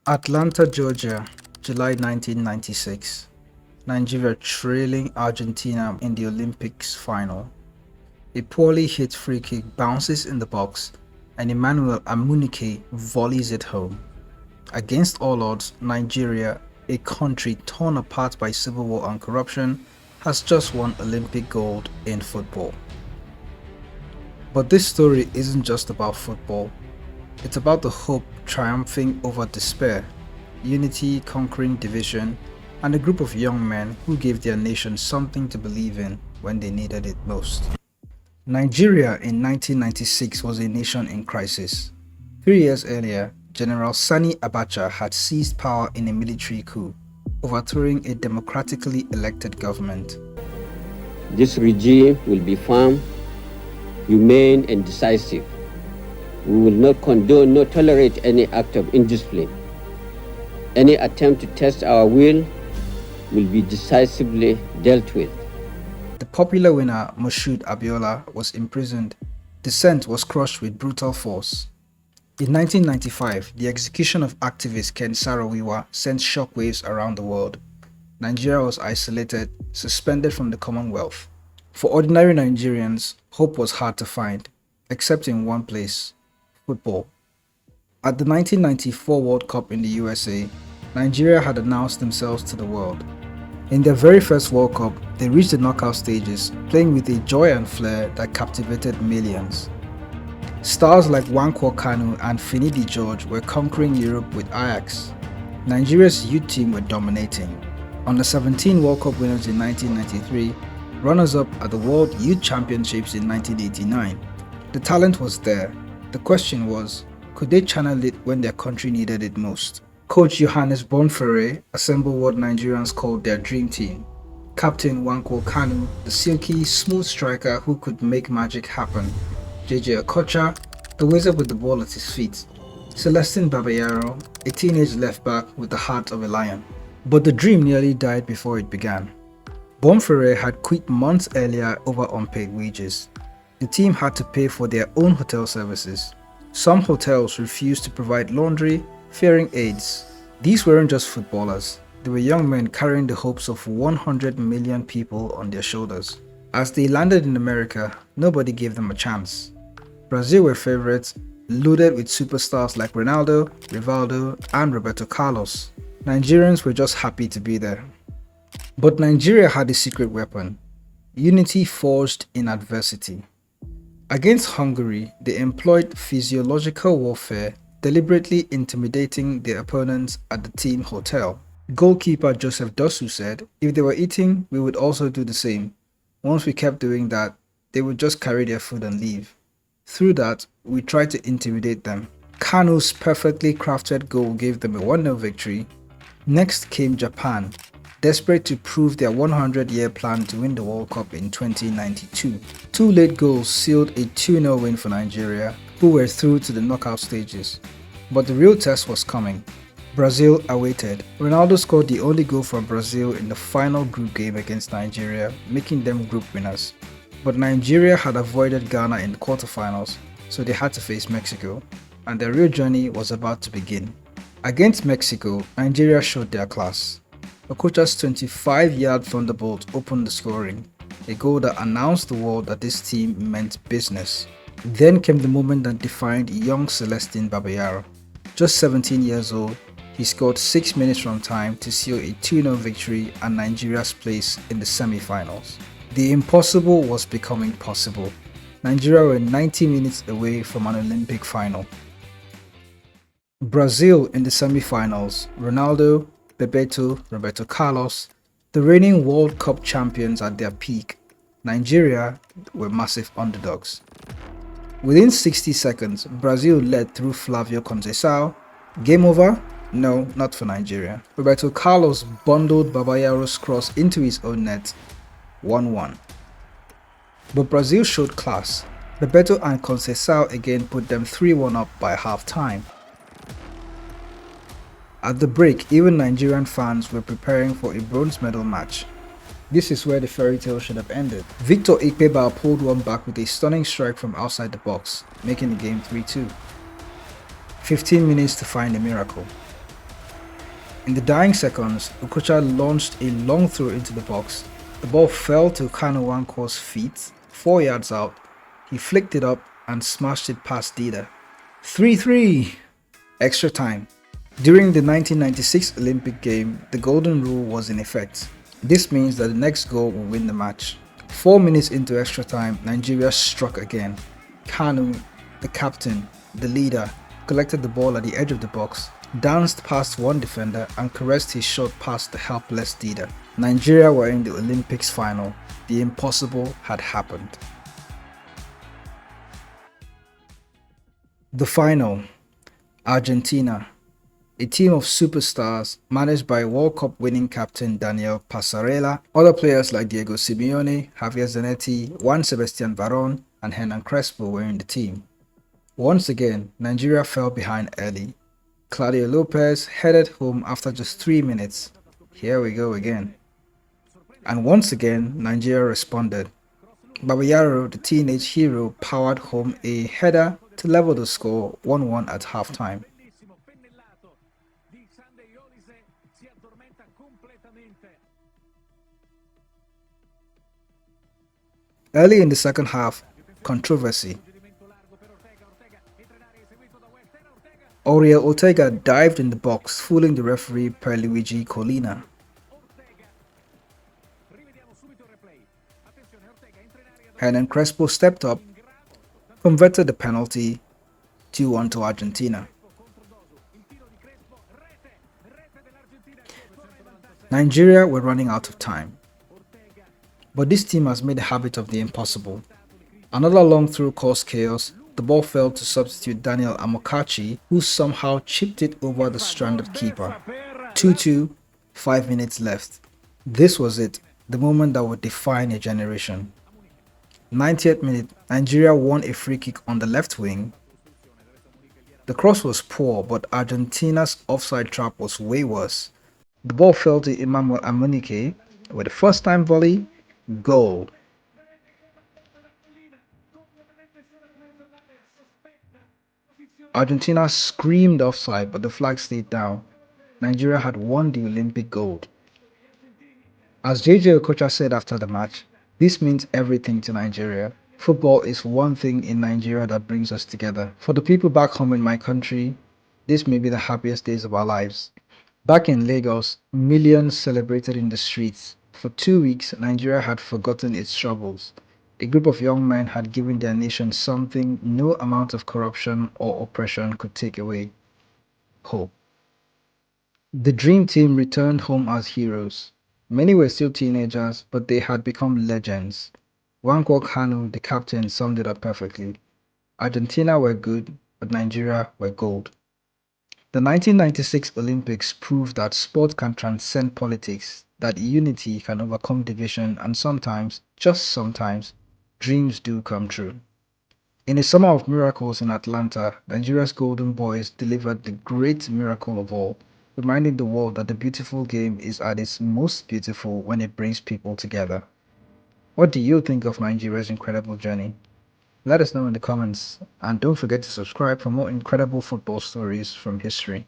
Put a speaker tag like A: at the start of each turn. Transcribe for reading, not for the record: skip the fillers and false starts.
A: Atlanta, Georgia, July 1996. Nigeria trailing Argentina in the Olympics final. A poorly hit free kick bounces in the box and Emmanuel Amunike volleys it home. Against all odds, Nigeria, a country torn apart by civil war and corruption, has just won Olympic gold in football. But this story isn't just about football. It's about the hope triumphing over despair, unity conquering division, and a group of young men who gave their nation something to believe in when they needed it most. Nigeria in 1996 was a nation in crisis. 3 years earlier, General Sani Abacha had seized power in a military coup, overthrowing a democratically elected government.
B: This regime will be firm, humane, and decisive. We will not condone nor tolerate any act of indiscipline. Any attempt to test our will be decisively dealt with.
A: The popular winner, Moshood Abiola, was imprisoned. Dissent was crushed with brutal force. In 1995, the execution of activist Ken Saro-Wiwa sent shockwaves around the world. Nigeria was isolated, suspended from the Commonwealth. For ordinary Nigerians, hope was hard to find, except in one place: football. At the 1994 World Cup in the USA, Nigeria had announced themselves to the world. In their very first World Cup, they reached the knockout stages, playing with a joy and flair that captivated millions. Stars like Nwankwo Kanu and Finidi George were conquering Europe with Ajax. Nigeria's youth team were dominating. On the 17 World Cup winners in 1993, runners-up at the World Youth Championships in 1989. The talent was there. The question was, could they channel it when their country needed it most? Coach Johannes Bonferre assembled what Nigerians called their dream team. Captain Nwankwo Kanu, the silky, smooth striker who could make magic happen. JJ Okocha, the wizard with the ball at his feet. Celestine Babayaro, a teenage left-back with the heart of a lion. But the dream nearly died before it began. Bonferre had quit months earlier over unpaid wages. The team had to pay for their own hotel services. Some hotels refused to provide laundry, fearing AIDS. These weren't just footballers. They were young men carrying the hopes of 100 million people on their shoulders. As they landed in America, nobody gave them a chance. Brazil were favorites, loaded with superstars like Ronaldo, Rivaldo, and Roberto Carlos. Nigerians were just happy to be there. But Nigeria had a secret weapon: unity forged in adversity. Against Hungary, they employed physiological warfare, deliberately intimidating their opponents at the team hotel. Goalkeeper Joseph Dosu said, "If they were eating, we would also do the same. Once we kept doing that, they would just carry their food and leave. Through that, we tried to intimidate them." Kanu's perfectly crafted goal gave them a 1-0 victory. Next came Japan, desperate to prove their 100-year plan to win the World Cup in 2092. Two late goals sealed a 2-0 win for Nigeria, who were through to the knockout stages. But the real test was coming. Brazil awaited. Ronaldo scored the only goal for Brazil in the final group game against Nigeria, making them group winners. But Nigeria had avoided Ghana in the quarterfinals, so they had to face Mexico, and their real journey was about to begin. Against Mexico, Nigeria showed their class. Okocha's 25-yard thunderbolt opened the scoring, a goal that announced the world that this team meant business. Then came the moment that defined young Celestine Babayaro. Just 17 years old, he scored 6 minutes from time to seal a 2-0 victory and Nigeria's place in the semi-finals. The impossible was becoming possible. Nigeria were 90 minutes away from an Olympic final. Brazil in the semi-finals: Ronaldo, Bebeto, Roberto Carlos, the reigning World Cup champions at their peak. Nigeria were massive underdogs. Within 60 seconds, Brazil led through Flavio Conceição. Game over? No, not for Nigeria. Roberto Carlos bundled Babayaro's cross into his own net. 1-1. But Brazil showed class. Bebeto and Conceição again put them 3-1 up by half-time. At the break, even Nigerian fans were preparing for a bronze medal match. This is where the fairy tale should have ended. Victor Ikpeba pulled one back with a stunning strike from outside the box, making the game 3-2. 15 minutes to find a miracle. In the dying seconds, Okocha launched a long throw into the box. The ball fell to Kanu Nwankwo's feet, 4 yards out. He flicked it up and smashed it past Dida. 3-3! Extra time. During the 1996 Olympic game, the golden rule was in effect. This means that the next goal will win the match. 4 minutes into extra time, Nigeria struck again. Kanu, the captain, the leader, collected the ball at the edge of the box, danced past one defender and caressed his shot past the helpless Dida. Nigeria were in the Olympics final. The impossible had happened. The final. Argentina. A team of superstars managed by World Cup winning captain Daniel Passarella, other players like Diego Simeone, Javier Zanetti, Juan Sebastian Varón, and Hernan Crespo were in the team. Once again, Nigeria fell behind early. Claudio Lopez headed home after just 3 minutes. Here we go again. And once again, Nigeria responded. Babayaro, the teenage hero, powered home a header to level the score 1-1 at halftime. Early in the second half, controversy. Oriel Ortega dived in the box, fooling the referee Pierluigi Collina. Hernan Crespo stepped up, converted the penalty, 2-1 to Argentina. Nigeria were running out of time. But this team has made a habit of the impossible. Another long throw caused chaos. The ball fell to substitute Daniel Amokachi, who somehow chipped it over the stranded keeper. 2-2, 5 minutes left. This was it, the moment that would define a generation. 90th minute, Nigeria won a free kick on the left wing. The cross was poor, but Argentina's offside trap was way worse. The ball fell to Emmanuel Amunike with a first-time volley. Goal. Argentina screamed offside, but the flag stayed down. Nigeria had won the Olympic gold. As JJ Okocha said after the match, this means everything to Nigeria. Football is one thing in Nigeria that brings us together. For the people back home in my country, this may be the happiest days of our lives. Back in Lagos, millions celebrated in the streets. For 2 weeks, Nigeria had forgotten its troubles. A group of young men had given their nation something no amount of corruption or oppression could take away: hope. The dream team returned home as heroes. Many were still teenagers, but they had become legends. Nwankwo Kanu, the captain, summed it up perfectly. Argentina were good, but Nigeria were gold. The 1996 Olympics proved that sport can transcend politics, that unity can overcome division, and sometimes, just sometimes, dreams do come true. In a summer of miracles in Atlanta, Nigeria's Golden Boys delivered the great miracle of all, reminding the world that the beautiful game is at its most beautiful when it brings people together. What do you think of Nigeria's incredible journey? Let us know in the comments, and don't forget to subscribe for more incredible football stories from history.